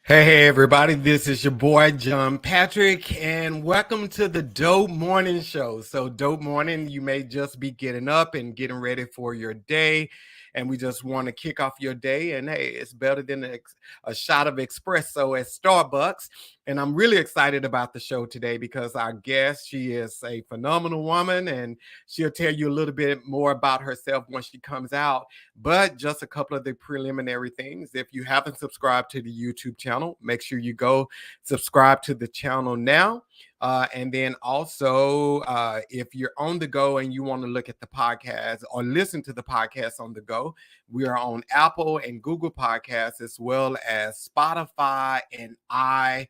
Hey everybody, this is your boy John Patrick, and welcome to the Dope Morning Show. So Dope Morning, you may just be getting up and getting ready for your day, and we just want to kick off your day, and hey, it's better than a shot of espresso at Starbucks. And I'm really excited about the show today because our guest, she is a phenomenal woman, and she'll tell you a little bit more about herself when she comes out. But just a couple of the preliminary things. If you haven't subscribed to the YouTube channel, make sure you go subscribe to the channel now. And then also, if you're on the go and you want to look at the podcast or listen to the podcast on the go, we are on Apple and Google Podcasts, as well as Spotify and iHeartRadio.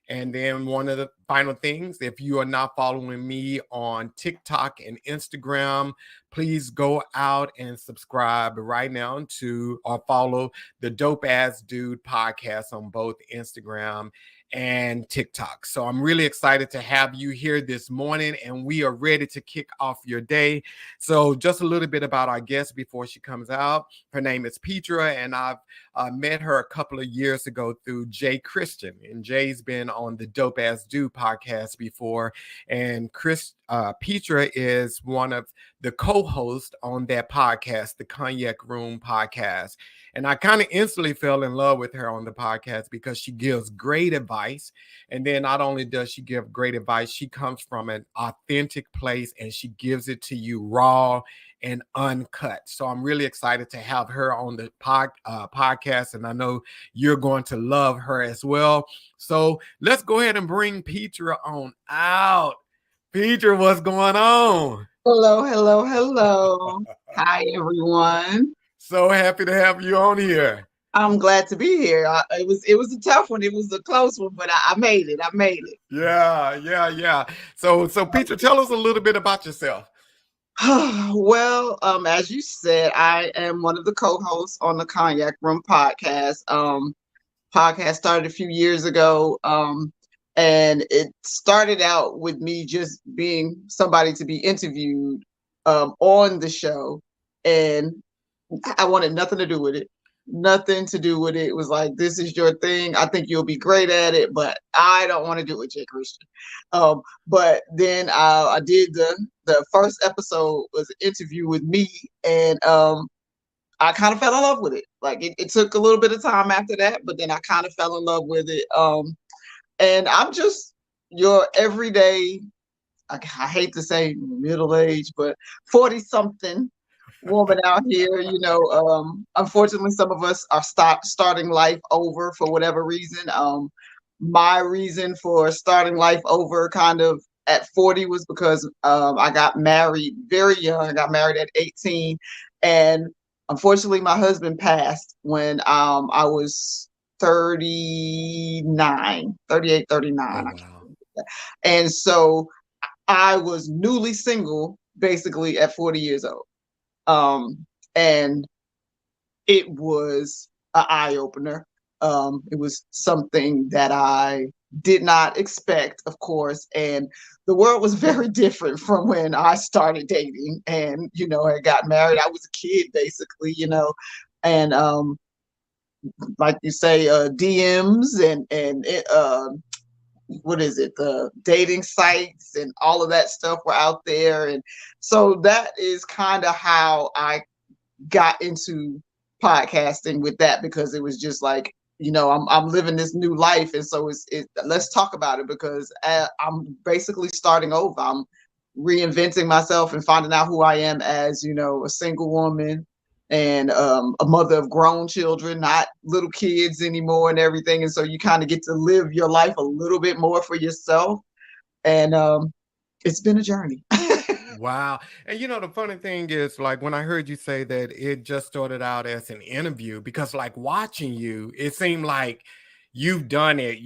And then one of the final things, if you are not following me on TikTok and Instagram, please go out and subscribe right now to or follow the Dope Ass Dude podcast on both Instagram and TikTok. So I'm really excited to have you here this morning, and we are ready to kick off your day. So just a little bit about our guest before she comes out. Her name is Petra, and I've met her a couple of years ago through Jay Christian, and Jay's been on the Dope Ass Dude podcast before, and Petra is one of the co-hosts on that podcast, the Cognac Room podcast. And I kind of instantly fell in love with her on the podcast because she gives great advice. And then not only does she give great advice, she comes from an authentic place and she gives it to you raw and uncut. So I'm really excited to have her on the podcast, and I know you're going to love her as well. So let's go ahead and bring Petra on out. Petra, what's going on? Hello. Hi, everyone. So happy to have you on here. I'm glad to be here. It was a tough one. It was a close one, but I made it. Yeah. So Petra, tell us a little bit about yourself. Well, as you said, I am one of the co-hosts on the Cognac Room podcast. Podcast started a few years ago. And it started out with me just being somebody to be interviewed on the show. And I wanted nothing to do with it. It was like, this is your thing. I think you'll be great at it, but I don't want to do it, Jay Christian. But then I did the first episode was an interview with me, and I kind of fell in love with it. Like it took a little bit of time after that, but then I kind of fell in love with it. And I'm just your everyday, I hate to say middle age, but 40-something woman out here. Unfortunately, some of us are starting life over for whatever reason. My reason for starting life over kind of at 40 was because I got married very young. I got married at 18. And unfortunately, my husband passed when I was 38, 39. Oh, wow. And so I was newly single basically at 40 years old. And it was an eye-opener. It was something that I did not expect, of course. And the world was very different from when I started dating and, I got married. I was a kid basically, and like you say, DMs and what is it? The dating sites and all of that stuff were out there. And so that is kind of how I got into podcasting with that, because it was just like, I'm living this new life. And so let's talk about it, because I'm basically starting over. I'm reinventing myself and finding out who I am as, a single woman and a mother of grown children, not little kids anymore and everything. And so you kind of get to live your life a little bit more for yourself. And it's been a journey. Wow. And the funny thing is, like, when I heard you say that it just started out as an interview, because like watching you, it seemed like you've done it,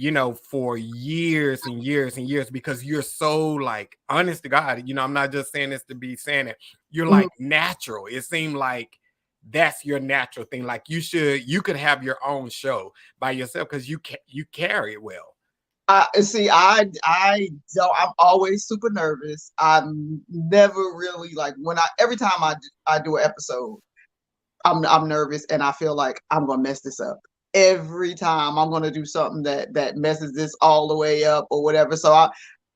for years and years and years, because you're so like, honest to God, I'm not just saying this to be saying it. You're like natural. It seemed like that's your natural thing. Like you could have your own show by yourself because you carry it well. See, I don't. I'm always super nervous. I'm never really like when every time I do an episode, I'm nervous and I feel like I'm gonna mess this up. Every time I'm gonna do something that messes this all the way up or whatever. So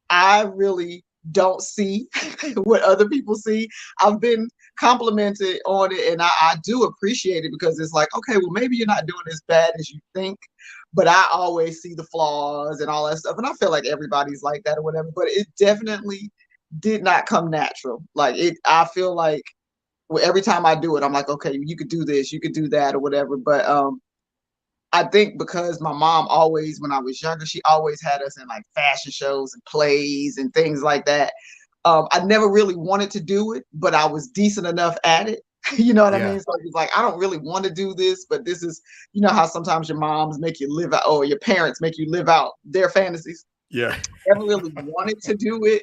I really don't see what other people see. I've been complimented on it and I do appreciate it because it's like, okay, well, maybe you're not doing as bad as you think. But I always see the flaws and all that stuff. And I feel like everybody's like that or whatever. But it definitely did not come natural. Like I feel like every time I do it, I'm like, okay, you could do this, you could do that or whatever. But I think because my mom always, when I was younger, she always had us in like fashion shows and plays and things like that. I never really wanted to do it, but I was decent enough at it. You know what I Yeah. mean? So it's like, I don't really want to do this, but this is, you know, how sometimes your moms make you live out, or your parents make you live out their fantasies. Yeah. I never really wanted to do it,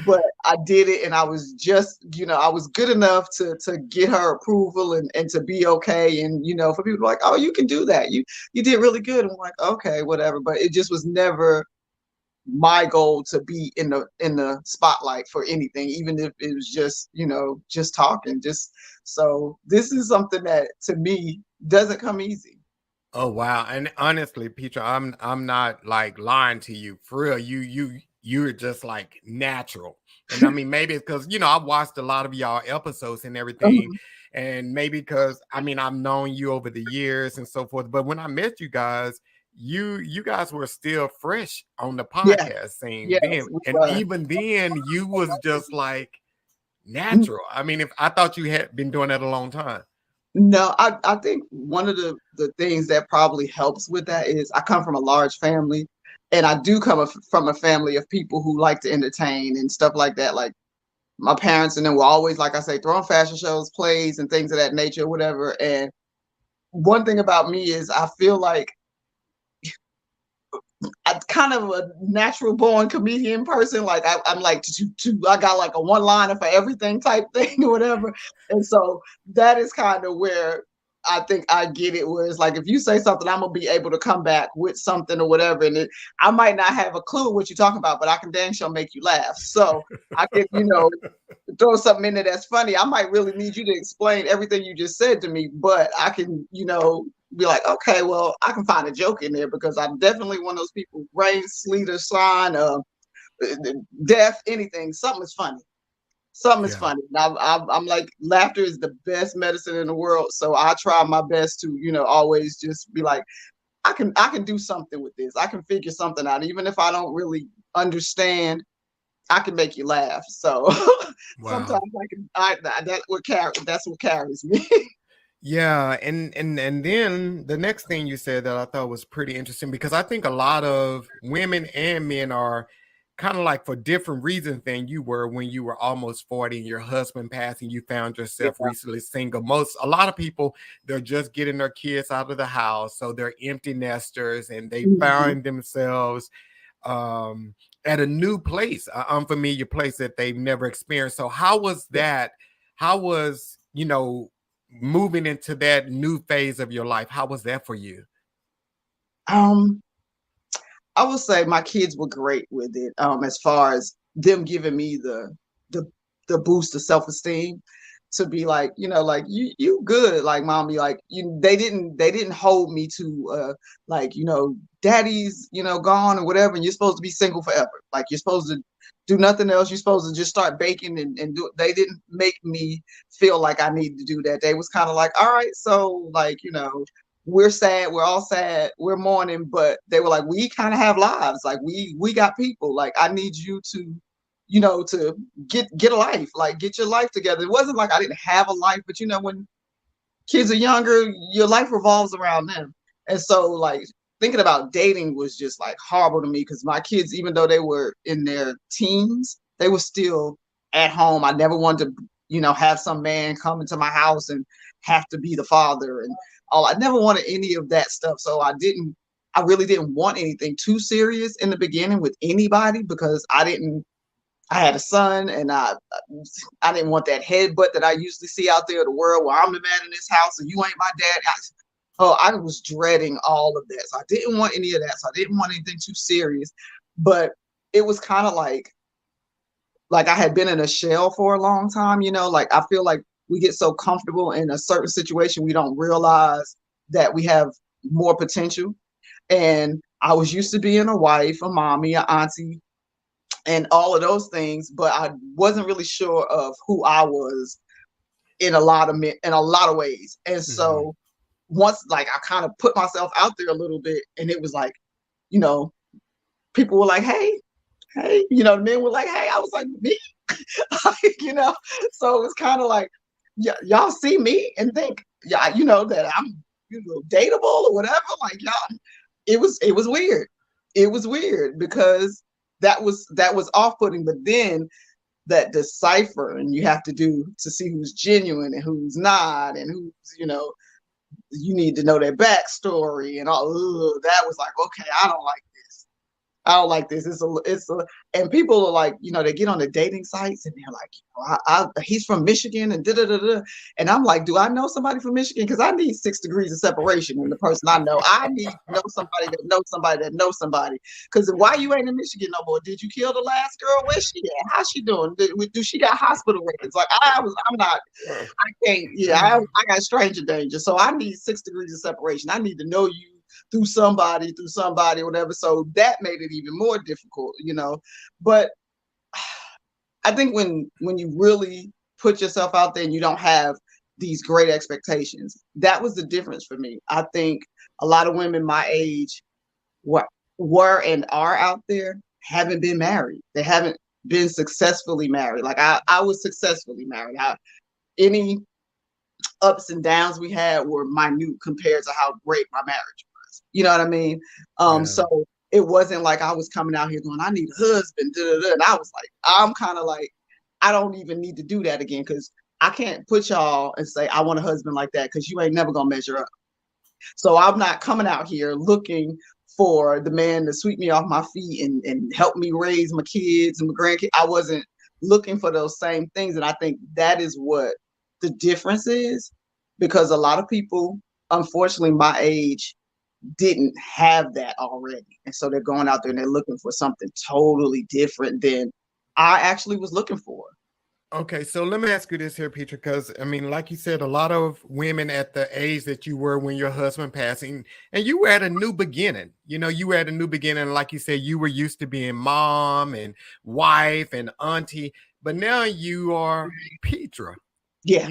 but I did it, and I was just, you know, I was good enough to get her approval and to be okay. And, you know, for people like, oh, you can do that. You did really good. I'm like, okay, whatever. But it just was never my goal to be in the spotlight for anything, even if it was just, you know, just talking. Just so this is something that to me doesn't come easy. Oh wow. And honestly, Petra, I'm not like lying to you. For real, you're just like natural. And I mean, maybe it's because, you know, I've watched a lot of y'all episodes and everything. Mhm. And maybe because I mean I've known you over the years and so forth. But when I met you guys, you guys were still fresh on the Yeah, podcast scene yes, then. we And were. even then you was just like Mm, natural. I mean, if I thought you had been doing that a long time. no, I think one of the things that probably helps with that is I come from a large family, and I do come from a family of people who like to entertain and stuff like that. Like my parents and then were always, like I say, throwing fashion shows, plays, and things of that nature, whatever. And one thing about me is I feel like I'm kind of a natural born comedian person. Like I'm like I got like a one liner for everything type thing or whatever. And so that is kind of where I think I get it. Where it's like if you say something, I'm gonna be able to come back with something or whatever. And I might not have a clue what you're talking about, but I can dang sure make you laugh. So I can, you know, throw something in there that's funny. I might really need you to explain everything you just said to me, but I can, you know, be like, okay, well, I can find a joke in there because I'm definitely one of those people, rain, sleet, or shine, death, anything. Something is funny. Something is Yeah. funny. I'm like, laughter is the best medicine in the world. So I try my best to, you know, always just be like, I can do something with this. I can figure something out, even if I don't really understand. I can make you laugh. So Wow. sometimes that's what carries me. Yeah, and then the next thing you said that I thought was pretty interesting because I think a lot of women and men are kind of like for different reasons than you were when you were almost 40 and your husband passed and you found Yeah. yourself recently single. A lot of people, they're just getting their kids out of the house, so they're empty nesters and they Mhm. find themselves um at a new place, an unfamiliar place that they've never experienced. So how was that? How was, you know, moving into that new phase of your life? How was that for you? Um, I will say my kids were great with it. As far as them giving me the the boost of self esteem to be like, you know, like you good, like mommy, like you. They didn't hold me to like, you know, daddy's, you know, gone or whatever, and you're supposed to be single forever. Like you're supposed to do nothing else. You're supposed to just start baking and do. They didn't make me feel like I needed to do that. They was kind of like, all right, so like, you know, we're sad, we're all sad, we're mourning, but they were like, we kind of have lives, like we got people, like I need you to, you know, to get a life, like get your life together. It wasn't like I didn't have a life, but you know, when kids are younger, your life revolves around them. And so like thinking about dating was just like horrible to me because my kids, even though they were in their teens, they were still at home. I never wanted to, you know, have some man come into my house and have to be the father and all. I never wanted any of that stuff. So I really didn't want anything too serious in the beginning with anybody because I didn't I had a son, and I didn't want that headbutt that I usually see out there in the world where I'm the man in this house and you ain't my dad. I was dreading all of that. So I didn't want any of that. So I didn't want anything too serious. But it was kind of like I had been in a shell for a long time, like I feel like we get so comfortable in a certain situation, we don't realize that we have more potential. And I was used to being a wife, a mommy, an auntie, and all of those things, but I wasn't really sure of who I was in a lot of ways. And Mm-hmm. so once like I kind of put myself out there a little bit, and it was like, you know, people were like, hey, men were like, hey, I was like, me, so it was kind of like, yeah, y'all see me and think, yeah, that I'm, dateable or whatever. Like, y'all, it was weird. It was weird because that was off-putting. But then that decipher and you have to do to see who's genuine and who's not, and who's, you need to know their backstory and all. Ugh, that was like, okay, I don't like this. And people are like, they get on the dating sites and they're like, he's from Michigan and da da da da. And I'm like, do I know somebody from Michigan? Because I need 6 degrees of separation in the person I know. I need to know somebody that knows somebody that knows somebody. Because why you ain't in Michigan no more? Did you kill the last girl? Where's she at? How's she doing? Do she got hospital records? Like I'm not. I can't. Yeah, I got stranger danger. So I need 6 degrees of separation. I need to know you through somebody, whatever. So that made it even more difficult, But I think when you really put yourself out there and you don't have these great expectations, that was the difference for me. I think a lot of women my age were and are out there haven't been married. They haven't been successfully married. Like I was successfully married. Any ups and downs we had were minute compared to how great my marriage was. You know what I mean? Yeah. So it wasn't like I was coming out here going, I need a husband. Da, da, da. And I was like, I'm kind of like, I don't even need to do that again, because I can't put y'all and say I want a husband like that, because you ain't never gonna measure up. So I'm not coming out here looking for the man to sweep me off my feet and help me raise my kids and my grandkids. I wasn't looking for those same things. And I think that is what the difference is, because a lot of people, unfortunately, my age, didn't have that already. And so they're going out there and they're looking for something totally different than I actually was looking for. Okay, so let me ask you this here, Peter, because I mean, like you said, a lot of women at the age that you were when your husband passing, and you were at a new beginning. You were at a new beginning. Like you said, you were used to being mom and wife and auntie, but now you are Petra. Yeah.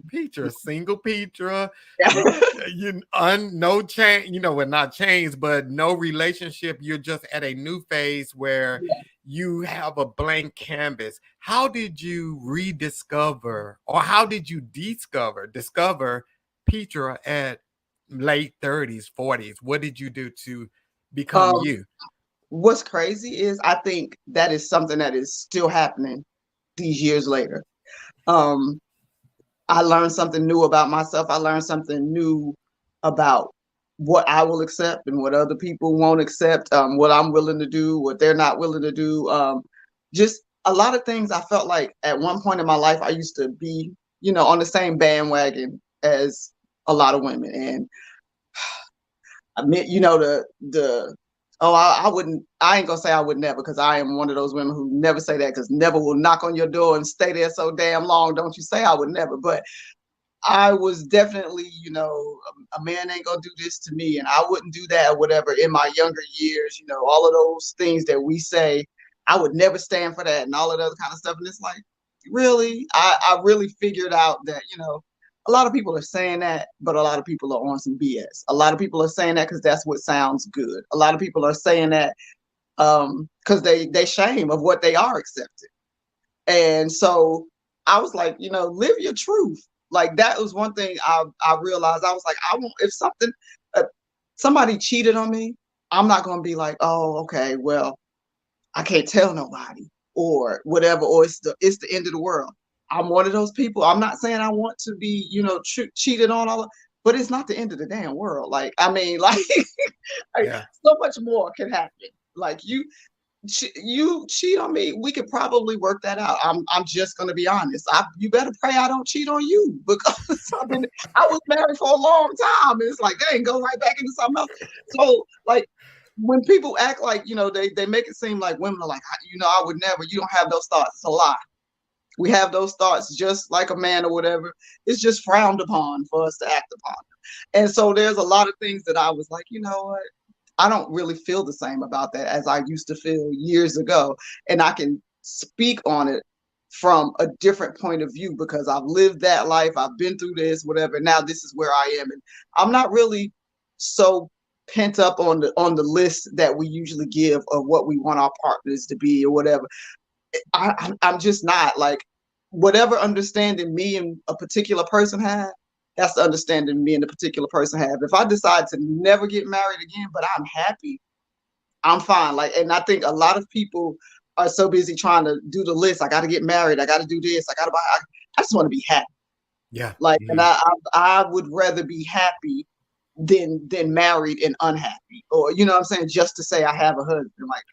Petra, single Petra, no change, well, not change, but no relationship. You're just at a new phase where you have a blank canvas. How did you rediscover, or how did you discover Petra at late 30s, 40s? What did you do to become um, you? what's crazy is I think that is something that is still happening these years later. Um, I learned something new about myself. I learned something new about what I will accept and what other people won't accept, what I'm willing to do, what they're not willing to do. Just a lot of things I felt like at one point in my life, I used to be, on the same bandwagon as a lot of women. And I mean, I ain't gonna say I would never, because I am one of those women who never say that, because never will knock on your door and stay there so damn long. Don't you say I would never. But I was definitely, a man ain't gonna do this to me, and I wouldn't do that or whatever in my younger years, all of those things that we say, I would never stand for that and all of that other kind of stuff. And it's like, really? I really figured out that, a lot of people are saying that, but a lot of people are on some BS. A lot of people are saying that because that's what sounds good. A lot of people are saying that because they shame of what they are accepting. And so I was like, live your truth. Like that was one thing I realized. I was like, I won't, if somebody cheated on me, I'm not going to be like, oh, okay, well, I can't tell nobody or whatever, or it's the end of the world. I'm one of those people. I'm not saying I want to be, cheated on but it's not the end of the damn world. Like, I mean, like, Yeah. so much more can happen. Like you cheat on me, we could probably work that out. I'm just gonna be honest. You better pray I don't cheat on you because I was married for a long time, and it's like they go right back into something else. So like when people act like they make it seem like women are like I would never. You don't have those thoughts. It's a lie. We have those thoughts just like a man or whatever. It's just frowned upon for us to act upon. And so there's a lot of things that I was like, you know what? I don't really feel the same about that as I used to feel years ago. And I can speak on it from a different point of view because I've lived that life. I've been through this, whatever. Now this is where I am. And I'm not really so pent up on the list that we usually give of what we want our partners to be or whatever. I'm just not like whatever understanding me and a particular person have. That's the understanding me and the particular person have. If I decide to never get married again, but I'm happy, I'm fine. Like, and I think a lot of people are so busy trying to do the list. I got to get married. I got to do this. I got to buy. I just want to be happy. Yeah. Like, and I would rather be happy than married and unhappy, or you know what I'm saying, just to say I have a husband. Like,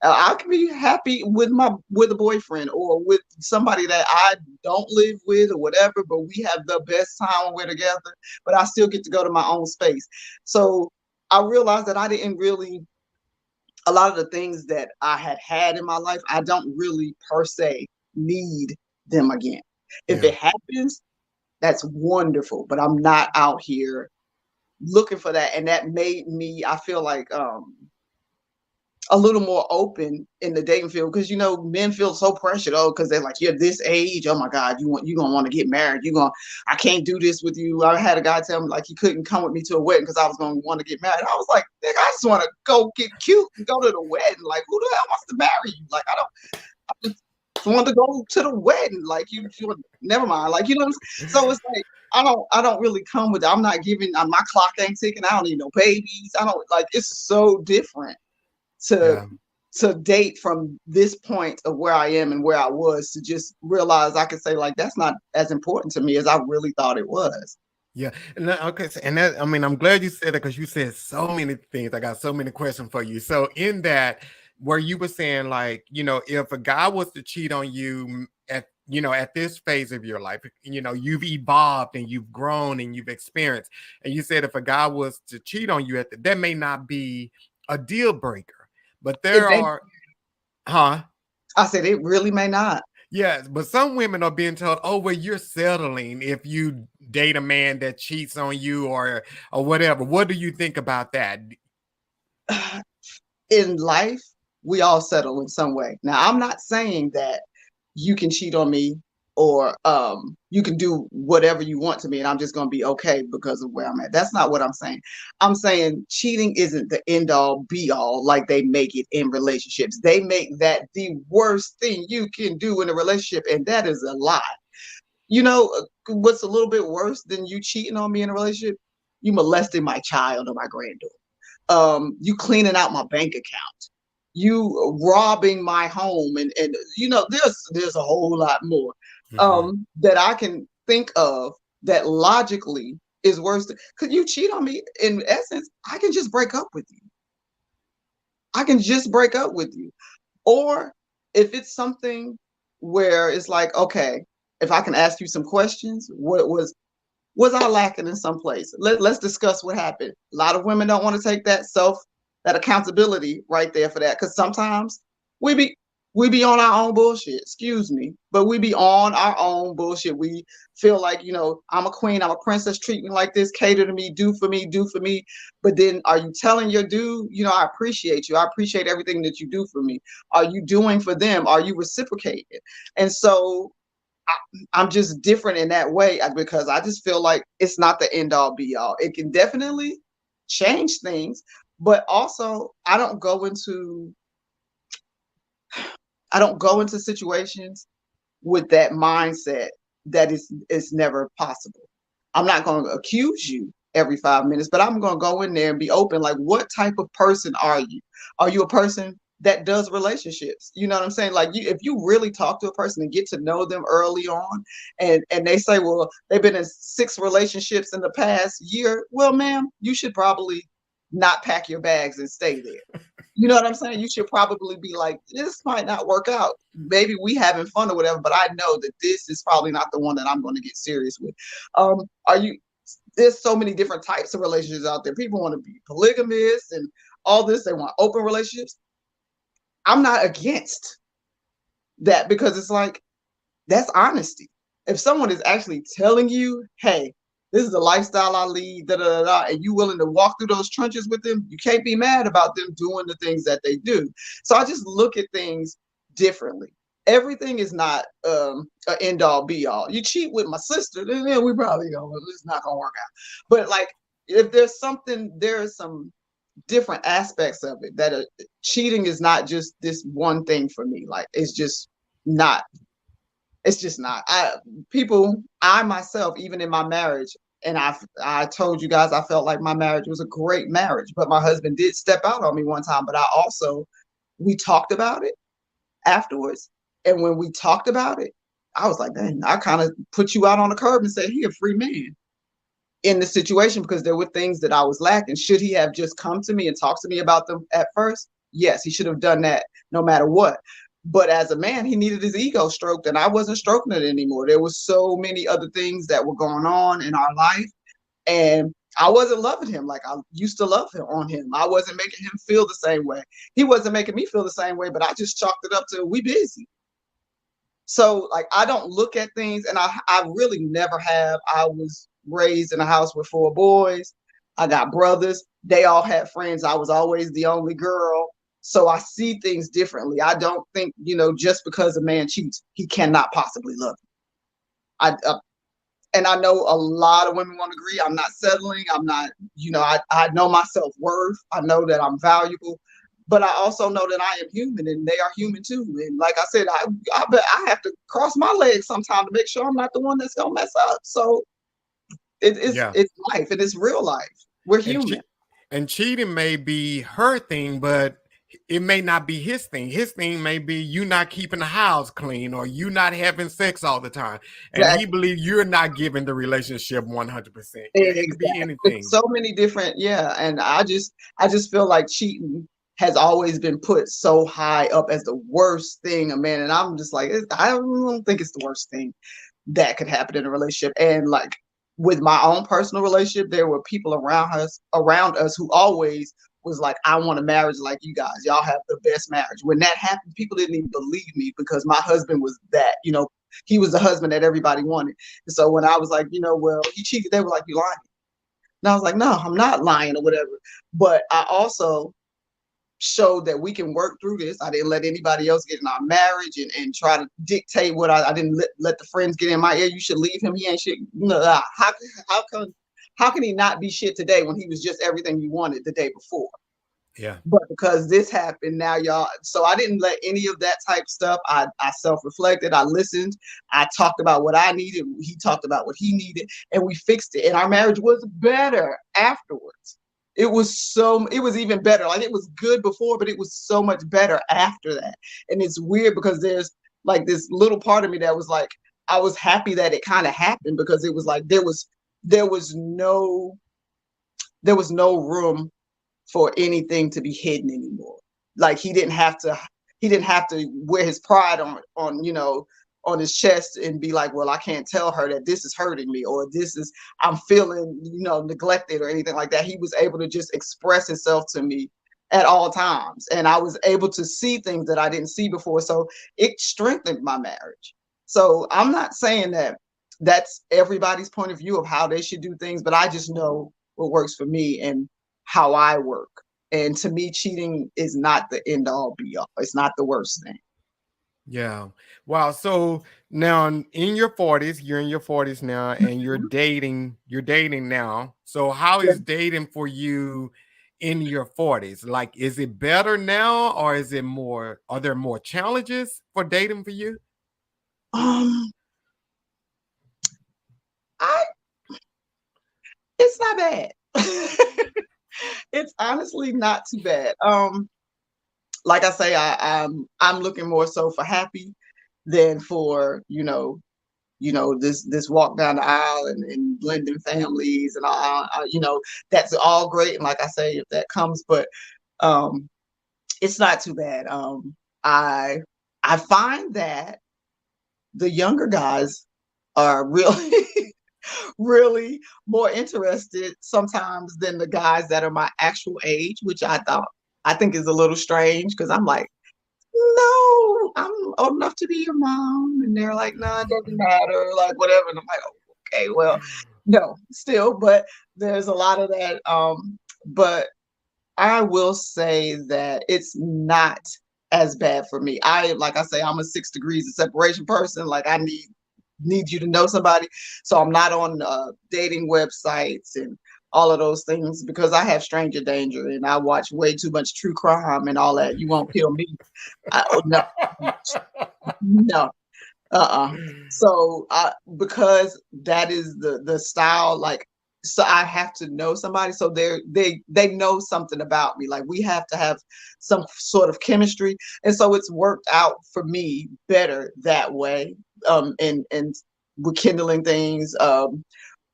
I can be happy with a boyfriend or with somebody that I don't live with or whatever, but we have the best time when we're together, but I still get to go to my own space. So I realized that I didn't really, a lot of the things that I had in my life, I don't really per se need them again. If it happens, that's wonderful, but I'm not out here looking for that. And that made me, I feel like, a little more open in the dating field because men feel so pressured because they're like, you're this age, oh my God, you gonna want to get married, I can't do this with you. I had a guy tell me like he couldn't come with me to a wedding because I was gonna want to get married. I was like, I just want to go get cute and go to the wedding. Like, who the hell wants to marry you? Like, I just want to go to the wedding. Like, you never mind. Like, what I'm saying? So it's like I don't really come with it. I'm not giving my clock ain't ticking. I don't need no babies. I don't like, it's so different to date from this point of where I am and where I was to just realize I could say like that's not as important to me as I really thought it was. Yeah. And okay. So, and that, I mean, I'm glad you said that because you said so many things. I got so many questions for you. So in that, where you were saying like, if a guy was to cheat on you at this phase of your life, you've evolved and you've grown and you've experienced. And you said if a guy was to cheat on you that may not be a deal breaker. But there are, I said it really may not. Yes, but some women are being told, "Oh, well, you're settling if you date a man that cheats on you or whatever." What do you think about that? In life, we all settle in some way. Now, I'm not saying that you can cheat on me or you can do whatever you want to me and I'm just going to be okay because of where I'm at. That's not what I'm saying. I'm saying cheating isn't the end all be all like they make it in relationships. They make that the worst thing you can do in a relationship, and that is a lie. What's a little bit worse than you cheating on me in a relationship? You molesting my child or my granddaughter. You cleaning out my bank account. You robbing my home, and there's a whole lot more that I can think of that logically is worse. Could you cheat on me? In essence, I can just break up with you. Or if it's something where it's like, okay, if I can ask you some questions, what was I lacking in some place? Let's discuss what happened. A lot of women don't want to take that accountability right there for that, because sometimes we be on our own bullshit, excuse me, but we be on our own bullshit. We feel like, I'm a queen, I'm a princess, treat me like this, cater to me, do for me. But then are you telling your dude, I appreciate you, I appreciate everything that you do for me? Are you doing for them? Are you reciprocating? And so I'm just different in that way because I just feel like it's not the end all be all. It can definitely change things, but also I don't go into situations with that mindset that it's never possible. I'm not going to accuse you every 5 minutes, but I'm going to go in there and be open. Like, what type of person are you? Are you a person that does relationships? You know what I'm saying? Like, if you really talk to a person and get to know them early on, and they say, well, they've been in 6 relationships in the past year, well, ma'am, you should probably not pack your bags and stay there. You know what I'm saying? You should probably be like, this might not work out. Maybe we having fun or whatever, but I know that this is probably not the one that I'm going to get serious with. Are you? There's so many different types of relationships out there. People want to be polygamous and all this. They want open relationships. I'm not against that because it's like, that's honesty. If someone is actually telling you, hey, this is the lifestyle I lead, da, da, da, da, and you willing to walk through those trenches with them, you can't be mad about them doing the things that they do. So I just look at things differently. Everything is not an end all be all. You cheat with my sister, then we probably it's not gonna work out. But like, if there's something, there are some different aspects of it that cheating is not just this one thing for me. Like, it's just not. It's just not. I myself, even in my marriage, and I told you guys I felt like my marriage was a great marriage, but my husband did step out on me one time. But we talked about it afterwards, and when we talked about it, I was like, dang, I kind of put you out on the curb and said, he a free man in the situation because there were things that I was lacking. Should he have just come to me and talked to me about them at first? Yes, he should have done that no matter what. But as a man, he needed his ego stroked, and I wasn't stroking it anymore. There was so many other things that were going on in our life, and I wasn't loving him like I used to love him on him. I wasn't making him feel the same way. He wasn't making me feel the same way, but I just chalked it up to we busy. So like, I don't look at things, and I really never have. I was raised in a house with 4 boys. I got brothers. They all had friends. I was always the only girl. So I see things differently. I don't think, just because a man cheats, he cannot possibly love you. And I know a lot of women won't agree. I'm not settling. I'm not, I know my self-worth. I know that I'm valuable, but I also know that I am human and they are human too. And like I said, I bet I have to cross my legs sometime to make sure I'm not the one that's gonna mess up. So it's life, and it's real life. We're human. And cheating may be her thing, but it may not be his thing. His thing may be you not keeping the house clean or you not having sex all the time. And exactly. He believes you're not giving the relationship 100%. It could be anything. It's so many different, and I just feel like cheating has always been put so high up as the worst thing a man. And I'm just like, I don't think it's the worst thing that could happen in a relationship. And like, with my own personal relationship, there were people around us who always was like, I want a marriage like you guys. Y'all have the best marriage. When that happened, people didn't even believe me because my husband was that, he was the husband that everybody wanted. And so when I was like, well, he cheated, they were like, you lying. And I was like, no, I'm not lying or whatever. But I also showed that we can work through this. I didn't let anybody else get in our marriage and try to dictate what I didn't let the friends get in my ear. You should leave him. He ain't shit. How can he not be shit today when he was just everything you wanted the day before? Yeah. But because this happened now, y'all. So I didn't let any of that type of stuff. I self-reflected. I listened. I talked about what I needed. He talked about what he needed, and we fixed it. And our marriage was better afterwards. It was even better. Like, it was good before, but it was so much better after that. And it's weird because there's like this little part of me that was like, I was happy that it kind of happened because it was like there was no room for anything to be hidden anymore. Like, he didn't have to wear his pride on his chest and be like, well, I can't tell her that this is hurting me or I'm feeling, neglected or anything like that. He was able to just express himself to me at all times. And I was able to see things that I didn't see before. So it strengthened my marriage. So I'm not saying that that's everybody's point of view of how they should do things, but I just know what works for me and how I work. And to me, cheating is not the end all be all. It's not the worst thing. Yeah. Wow. So now in your 40s, you're in your 40s now and you're dating now. So how is dating for you in your 40s? Like, is it better now or are there more challenges for dating for you? It's not bad. It's honestly not too bad. Like I say, I'm looking more so for happy than for, this walk down the aisle and blending families and all, that's all great. And like I say, if that comes, but it's not too bad. I find that the younger guys are really really more interested sometimes than the guys that are my actual age, which I think is a little strange, because I'm like, no, I'm old enough to be your mom. And they're like, no, it doesn't matter, like whatever. And I'm like, oh, okay, well, no, still, but there's a lot of that. But I will say that it's not as bad for me. Like I say, I'm a 6 degrees of separation person. Like I need you to know somebody. So I'm not on dating websites and all of those things, because I have stranger danger and I watch way too much true crime and all that. You won't kill me. No, no. So because that is the style, like, so I have to know somebody. So they know something about me. Like we have to have some sort of chemistry. And so it's worked out for me better that way. And rekindling things,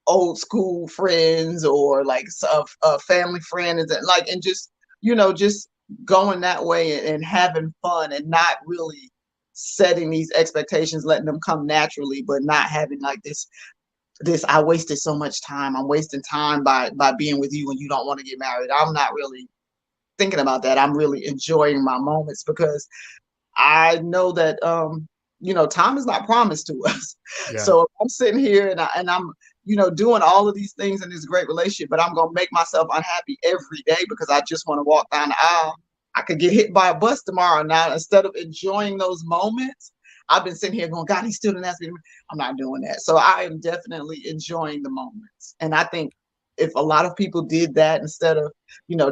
old school friends, or like a family friend, and just, just going that way and having fun, and not really setting these expectations, letting them come naturally, but not having like this I wasted so much time. I'm wasting time by being with you when you don't want to get married. I'm not really thinking about that. I'm really enjoying my moments, because I know that time is not promised to us. Yeah. So if I'm sitting here and I'm doing all of these things in this great relationship, but I'm gonna make myself unhappy every day because I just want to walk down the aisle. I could get hit by a bus tomorrow. Now, instead of enjoying those moments, I've been sitting here going, God, he still didn't ask me. I'm not doing that. So I am definitely enjoying the moments. And I think if a lot of people did that, instead of,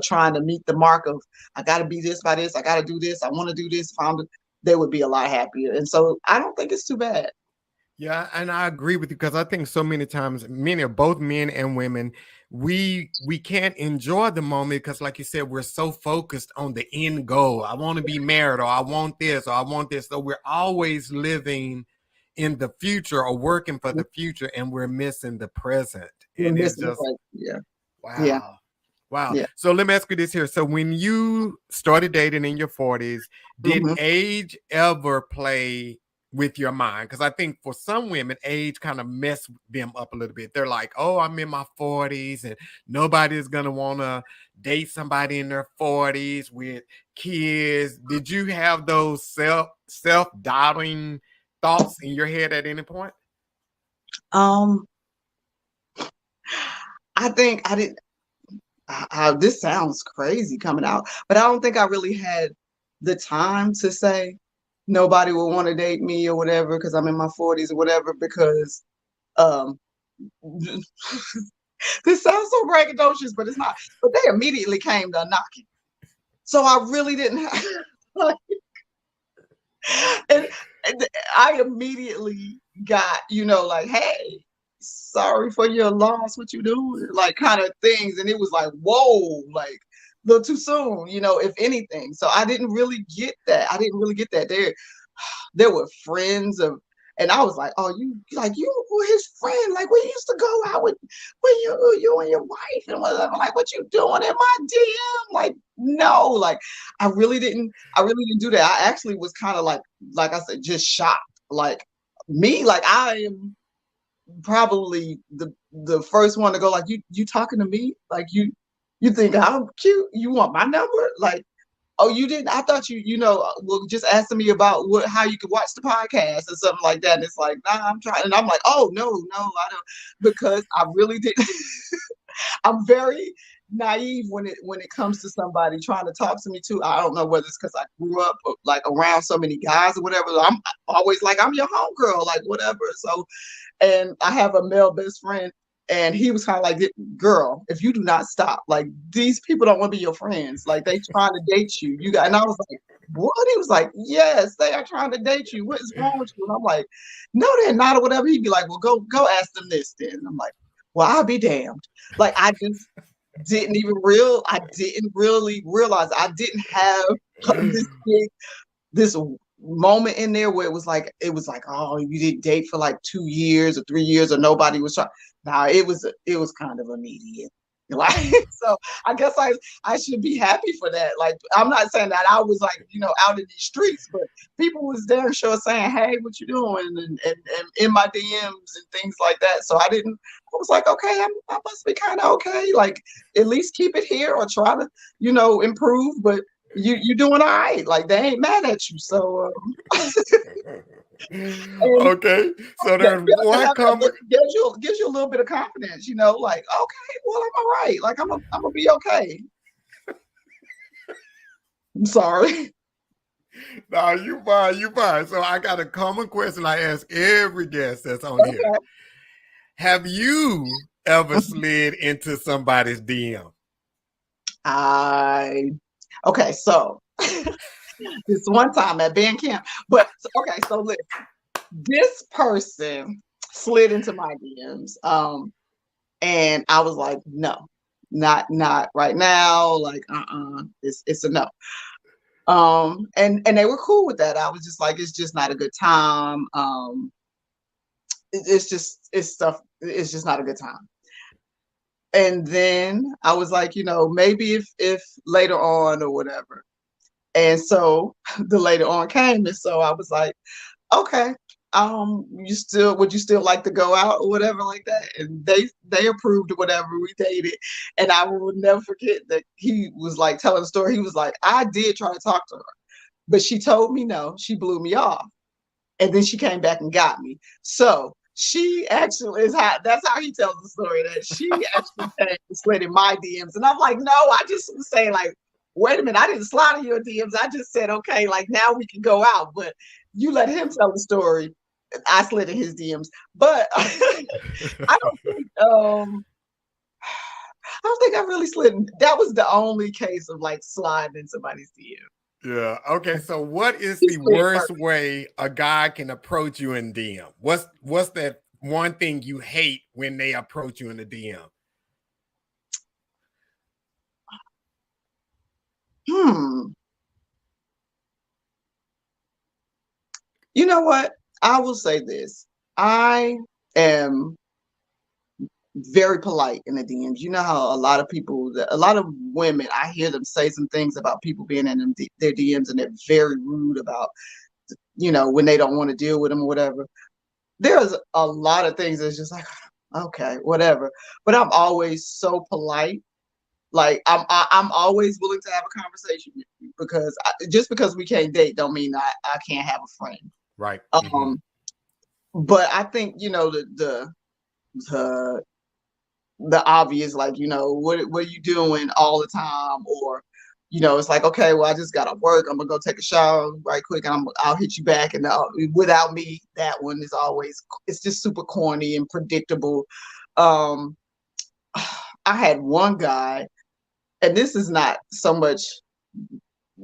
trying to meet the mark of, I got to be this by this, I got to do this, I want to do this, they would be a lot happier. And so I don't think it's too bad. Yeah, and I agree with you, because I think so many times, many of both men and women, we can't enjoy the moment because, like you said, we're so focused on the end goal. I want to be married, or I want this, or I want this. So we're always living in the future or working for the future, and we're missing the present. And it's just, yeah. wow. Yeah. Wow. Yeah. So let me ask you this here. So when you started dating in your 40s, did age ever play with your mind? Because I think for some women, age kind of mess them up a little bit. They're like, oh, I'm in my 40s and nobody's going to want to date somebody in their 40s with kids. Did you have those self-doubting thoughts in your head at any point? I think I didn't. This sounds crazy coming out, but I don't think I really had the time to say nobody will want to date me or whatever because I'm in my 40s or whatever, because this sounds so braggadocious, but it's not. But they immediately came to knocking. So I really didn't have, and I immediately got, like, hey, sorry for your loss, what you doing? Like, kind of things. And it was like, whoa, like a little too soon, if anything. So I didn't really get that. There were friends of, and I was like, oh, you were his friend. Like, we used to go out with you and your wife and whatever. Like, what you doing in my DM? Like, no, like I really didn't do that. I actually was kind of like I said, just shocked. Like me, like I am probably the first one to go, like, you talking to me? Like you think I'm cute? You want my number? Like, oh, you didn't? I thought well, just asking me about how you could watch the podcast or something like that. And it's like, nah, I'm trying. And I'm like, oh, no, I don't, because I really didn't. I'm very naive when it comes to somebody trying to talk to me too. I don't know whether it's because I grew up like around so many guys or whatever. I'm always like, I'm your homegirl, like whatever. So, and I have a male best friend. And he was kind of like, girl, if you do not stop, like these people don't want to be your friends. Like they trying to date you. And I was like, what? He was like, yes, they are trying to date you. What is wrong with you? And I'm like, no, they're not, or whatever. He'd be like, well, go ask them this then. And I'm like, well, I'll be damned. Like I just didn't really realize I didn't have this moment in there where it was like, oh, you didn't date for like 2 years or 3 years or nobody was trying. Now it was kind of immediate. Like, so I guess I should be happy for that. Like, I'm not saying that I was like, out in these streets, but people was there and sure saying, hey, what you doing? And in my DMs and things like that. So I was like, okay, I must be kind of okay. Like, at least keep it here or try to, improve. But you doing all right. Like, they ain't mad at you. So okay. So there's one common gives you a little bit of confidence, like, okay, well, I'm all right. Like, I'm gonna be okay. I'm sorry. No, you fine. So I got a common question I ask every guest that's on here. Have you ever slid into somebody's DM? Okay, so this one time at band camp, but okay, so listen, this person slid into my DMs, and I was like, no, not right now, like, it's a no. And they were cool with that. I was just like, it's just not a good time. It's just not a good time. And then I was like, maybe if later on or whatever. And so the later on came, and so I was like, okay, would you still like to go out or whatever like that? And they approved or whatever. We dated, and I will never forget that he was like telling the story. He was like, I did try to talk to her, but she told me no. She blew me off, and then she came back and got me. So she actually that's how he tells the story, that she actually came and slid in my DMs. And I'm like, no, I just was saying, like, wait a minute, I didn't slide in your DMs. I just said, okay, like, now we can go out. But you let him tell the story. I slid in his DMs. But I don't think I really slid in. That was the only case of like sliding in somebody's DM. Yeah. Okay. So what is the worst way a guy can approach you in DM? What's that one thing you hate when they approach you in the DM? You know what? I will say this. I am very polite in the DMs. You know how a lot of women, I hear them say some things about people being in their DMs, and they're very rude about, when they don't want to deal with them or whatever. There's a lot of things that's just like, okay, whatever. But I'm always so polite. Like, I'm always willing to have a conversation with you, because just because we can't date don't mean I can't have a friend. Right. But I think, the obvious, like, what are you doing all the time? Or, it's like, okay, well, I just gotta work. I'm gonna go take a shower right quick, and I'll hit you back. And without me, that one is always, it's just super corny and predictable. I had one guy, and this is not so much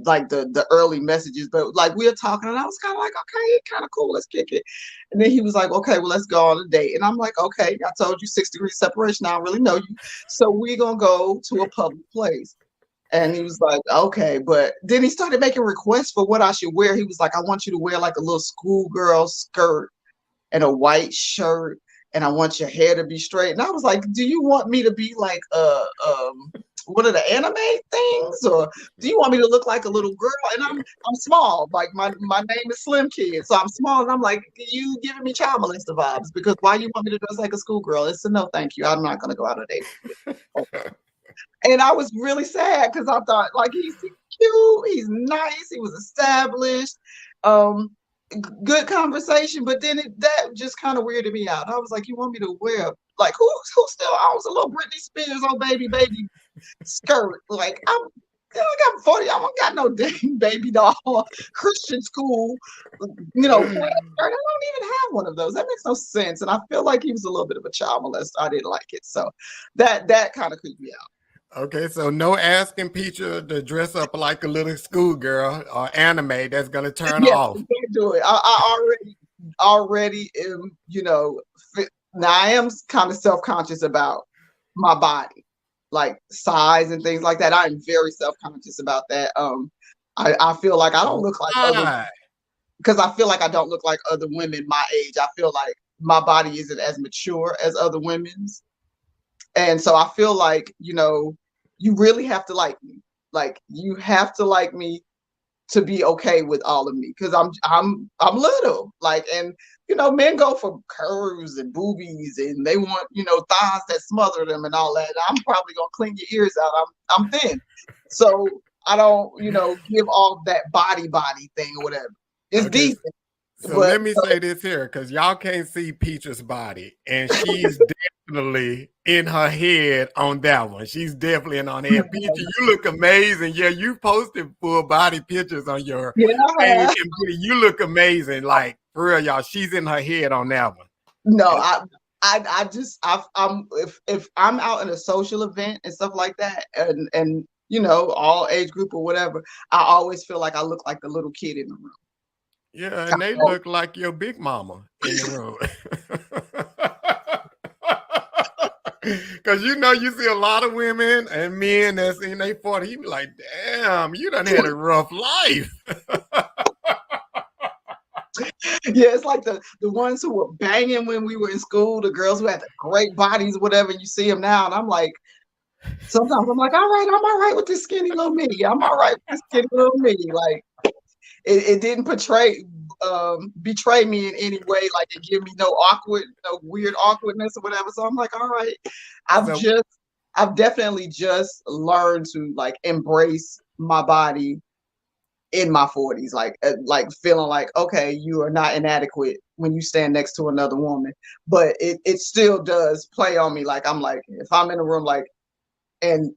like the early messages, but like, we were talking, and I was kind of like, okay, kind of cool, let's kick it. And then he was like, okay, well, let's go on a date. And I'm like, okay, I told you 6 degrees separation, I don't really know you, so we're gonna go to a public place. And he was like, okay. But then he started making requests for what I should wear. He was like, I want you to wear like a little schoolgirl skirt and a white shirt, and I want your hair to be straight. And I was like, do you want me to be like one of the anime things, or do you want me to look like a little girl? And I'm small, like my name is Slim Kid, so I'm small, and I'm like, you giving me child molester vibes, because why you want me to dress like a schoolgirl? It's a no, thank you. I'm not gonna go out on a date. And I was really sad, because I thought, like, he's cute, he's nice, he was established, good conversation, but then that just kind of weirded me out. I was like, you want me to wear, like, who still owns a little Britney Spears, oh baby skirt? Like, I'm 40, I don't got no dang baby doll Christian school, plaid shirt. I don't even have one of those. That makes no sense. And I feel like he was a little bit of a child molester. I didn't like it. So that kind of creeped me out. Okay, so no asking Petra to dress up like a little schoolgirl or anime that's gonna turn off. Don't do it. I already am, now I am kind of self-conscious about my body, like size and things like that. I'm very self-conscious about that. I feel like I don't look like other. because I feel like I don't look like other women my age. I feel like my body isn't as mature as other women's. And so I feel like, you really have to like me. Like you have to like me to be okay with all of me, because I'm little. Like, and men go for curves and boobies, and they want thighs that smother them and all that. I'm probably gonna clean your ears out. I'm thin, so I don't give off that body thing or whatever. It's Okay. decent, So but let me say this here, because y'all can't see Peaches' body, and she's definitely in her head on that one. She's definitely in on her head. Peaches, you look amazing. Yeah, you posted full body pictures on your page, yeah. and you look amazing. Like for real, y'all. She's in her head on that one. No, I'm if I'm out in a social event and stuff like that, and all age group or whatever, I always feel like I look like the little kid in the room. Yeah, and they look like your big mama in the room. Because you see a lot of women and men that's in their 40s, you be like, damn, you done had a rough life. Yeah, it's like the ones who were banging when we were in school, the girls who had the great bodies, whatever. You see them now, and I'm like, sometimes I'm like, all right, I'm all right with this skinny little me. I'm all right with this skinny little me. Like, it didn't betray me in any way, like it give me no weird awkwardness or whatever. So I'm like, all right, I've definitely just learned to like embrace my body in my 40s, like feeling like, okay, you are not inadequate when you stand next to another woman. But it still does play on me. Like, I'm like, if I'm in a room, like, and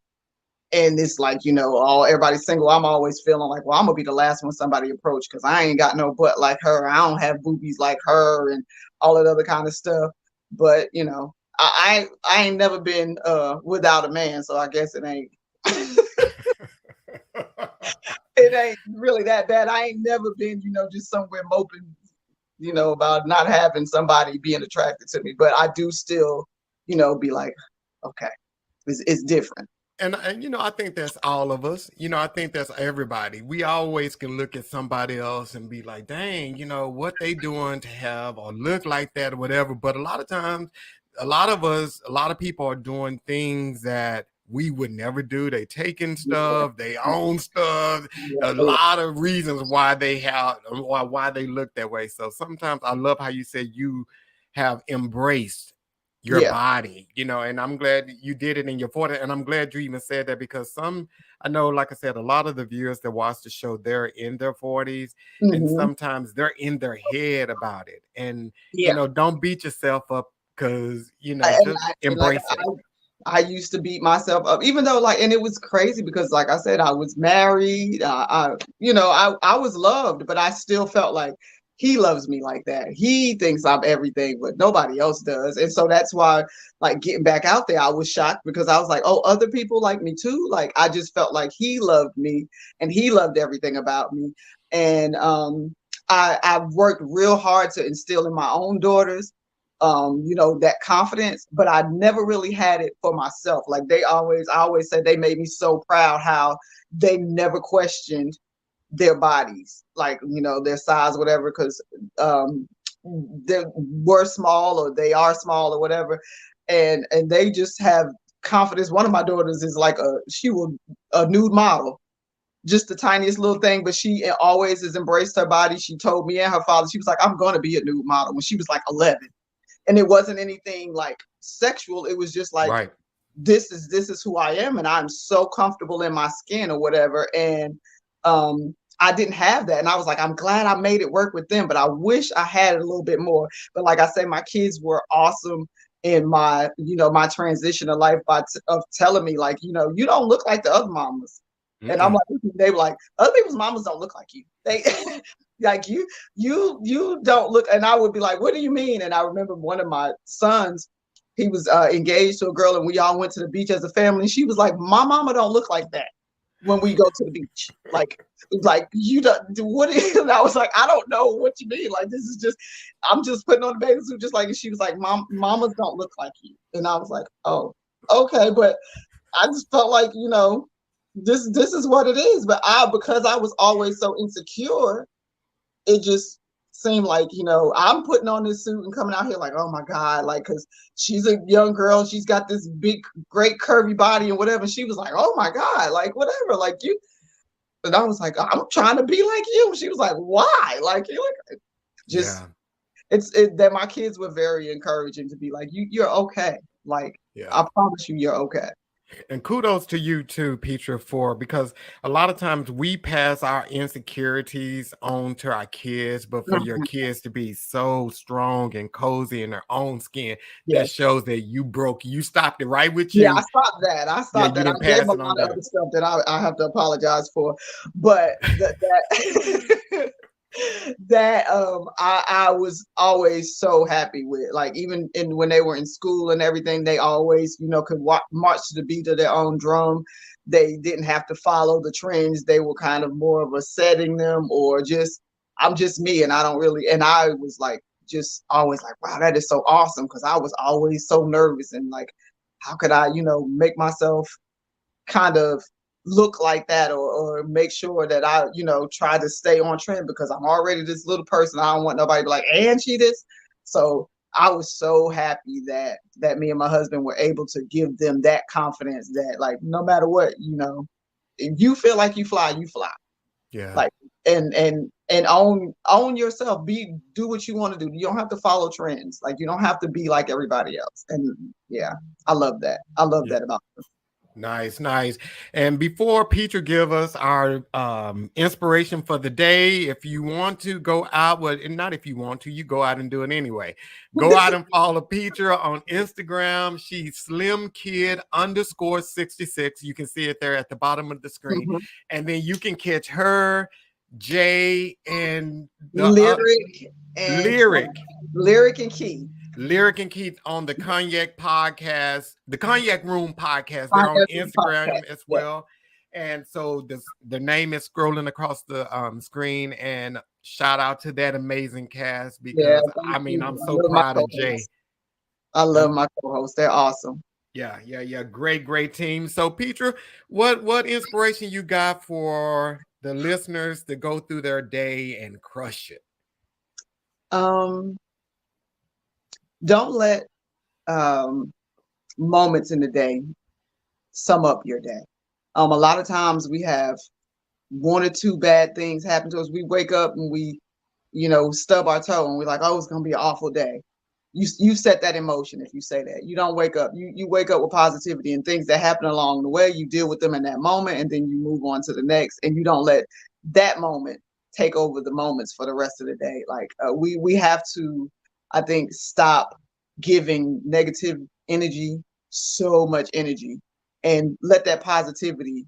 it's like, all everybody's single, I'm always feeling like, well, I'm gonna be the last one somebody approach, because I ain't got no butt like her. I don't have boobies like her and all that other kind of stuff. But I ain't never been without a man, so I guess it ain't it ain't really that bad. I ain't never been, just somewhere moping, about not having somebody being attracted to me. But I do still, be like, okay, it's different. And I think that's all of us. I think that's everybody. We always can look at somebody else and be like, dang, what they doing to have or look like that or whatever. But a lot of times, a lot of people are doing things that we would never do. They taking stuff, they own stuff. A lot of reasons why they look that way. So sometimes I love how you said you have embraced your body, and I'm glad you did it in your 40s. And I'm glad you even said that, because I know, like I said, a lot of the viewers that watch the show, they're in their 40s, and sometimes they're in their head about it. And, don't beat yourself up, because, just embrace it. I used to beat myself up, even though and it was crazy because, like I said, I was married. I was loved, but I still felt like he loves me like that. He thinks I'm everything, but nobody else does. And so that's why, like, getting back out there, I was shocked, because I was like, oh, other people like me too. Like, I just felt like he loved me and he loved everything about me. And I've worked real hard to instill in my own daughters that confidence, but I never really had it for myself. Like, I always said they made me so proud how they never questioned their bodies, like, their size, whatever, because they were small or they are small or whatever. And they just have confidence. One of my daughters is like a nude model, just the tiniest little thing, but she always has embraced her body. She told me and her father, she was like, I'm going to be a nude model, when she was like 11. And it wasn't anything like sexual. It was just like, right. This is who I am, and I'm so comfortable in my skin or whatever. And I didn't have that. And I was like, I'm glad I made it work with them, but I wish I had it a little bit more. But like I say, my kids were awesome in my, my transition of life of telling me, like, you don't look like the other mamas. And I'm like, they were like, other people's mamas don't look like you. They like you don't look. And I would be like, what do you mean? And I remember one of my sons, he was engaged to a girl, and we all went to the beach as a family. And she was like, my mama don't look like that when we go to the beach. Like you don't do what is, and I was like, I don't know what you mean. Like, this is just, I'm just putting on the bathing suit, just like, and she was like, mamas don't look like you. And I was like, oh, okay. But I just felt like, this is what it is. But because I was always so insecure, it just seemed like, I'm putting on this suit and coming out here like, oh my God, like, because she's a young girl, she's got this big, great curvy body and whatever. And she was like, oh my God, like whatever, like you. And I was like, I'm trying to be like you. She was like, why? Like, you like, just Yeah. That my kids were very encouraging to be like, you're okay. Like, Yeah. I promise you're okay. And kudos to you too, Petra, because a lot of times we pass our insecurities on to our kids, but for your Mhm. kids to be so strong and cozy in their own skin, that Yes. shows that you stopped it right with Yeah, I you. stopped that. I Yeah, stopped you that. I didn't gave pass them a it on lot of to other stuff that I have to apologize for. But that I was always so happy with. Like even when they were in school and everything, they always, could march to the beat of their own drum. They didn't have to follow the trends. They were kind of more of a setting them, or just I'm just me and I don't really, and I was like just always like, wow, that is so awesome, because I was always so nervous and like, how could I, make myself kind of look like that, or make sure that I, try to stay on trend, because I'm already this little person. I don't want nobody to be like, and she this. So I was so happy that me and my husband were able to give them that confidence that, like, no matter what, if you feel like you fly, you fly. Yeah. Like, and own yourself. Do what you want to do. You don't have to follow trends. Like, you don't have to be like everybody else. And yeah, I love that. I love Yeah. that about them. Nice, nice. And before Peter give us our inspiration for the day, if you want to go out, well, and not if you want to, you go out and do it anyway. Go out and follow Peter on Instagram. She's slimkid_66. You can see it there at the bottom of the screen. Mhm. And then you can catch her, Jay, and the Lyric and Lyric. Lyric and Key. Lyric and Keith on the Cognac podcast, the Cognac Room podcast. They're on Podcast. Instagram as Yeah. well. And so the name is scrolling across the screen. And shout out to that amazing cast, Yeah. because Thank you. I'm I so love my proud of Jay. co-hosts. I love my co-hosts. They're awesome. Yeah. Great team. So Petra, what inspiration you got for the listeners to go through their day and crush it? Don't let moments in the day sum up your day. A lot of times we have one or two bad things happen to us. We wake up and we, stub our toe and we're like, oh, it's gonna be an awful day. You set that in motion if you say that. You don't wake up. You wake up with positivity, and things that happen along the way, you deal with them in that moment, and then you move on to the next, and you don't let that moment take over the moments for the rest of the day. Like, we have to, I think, stop giving negative energy so much energy, and let that positivity,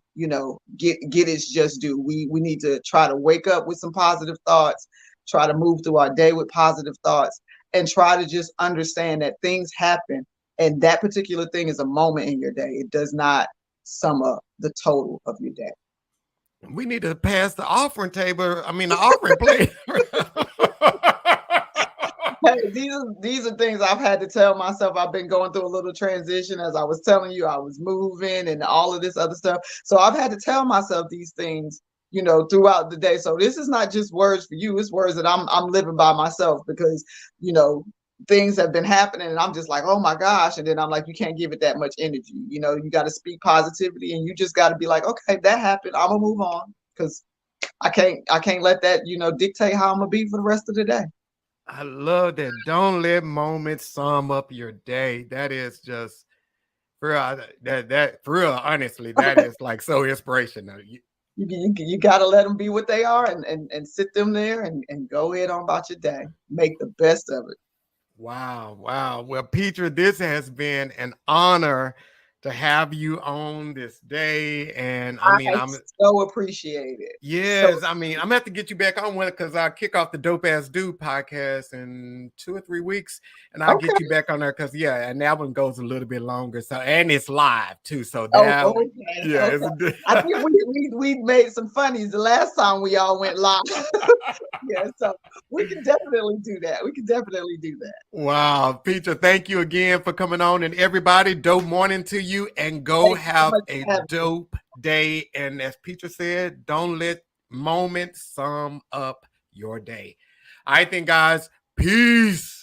get its just due. We need to try to wake up with some positive thoughts, try to move through our day with positive thoughts, and try to just understand that things happen, and that particular thing is a moment in your day. It does not sum up the total of your day. We need to pass the offering table. I mean, the offering plate. Hey, these are things I've had to tell myself. I've been going through a little transition. As I was telling you, I was moving and all of this other stuff. So I've had to tell myself these things, throughout the day. So this is not just words for you. It's words that I'm living by myself, because, things have been happening and I'm just like, oh my gosh. And then I'm like, you can't give it that much energy. You got to speak positivity, and you just got to be like, okay, that happened. I'm gonna move on, because I can't let that, dictate how I'm gonna be for the rest of the day. I love that. Don't let moments sum up your day. That is just for real. That for real. Honestly, that is like so inspirational. You got to let them be what they are, and sit them there, and go ahead on about your day. Make the best of it. Wow. Well, Petra, this has been an honor to have you on this day. And I I mean, I'm so appreciate it. So yes, I mean, I'm gonna have to get you back on one, because I'll kick off the Dope Ass Dude podcast in 2 or 3 weeks, and I'll get okay. you back on there, because and that one goes a little bit longer. So, and it's live too. So Oh, that okay. it's Okay. I think we made some funnies the last time we all went live. Yeah, so we can definitely do that. We can definitely do that. Wow, Petra, thank you again for coming on, and everybody, dope morning to you, and go Thank you so have much a for having dope day. And as Petra said, don't let moments sum up your day. I think, guys, peace.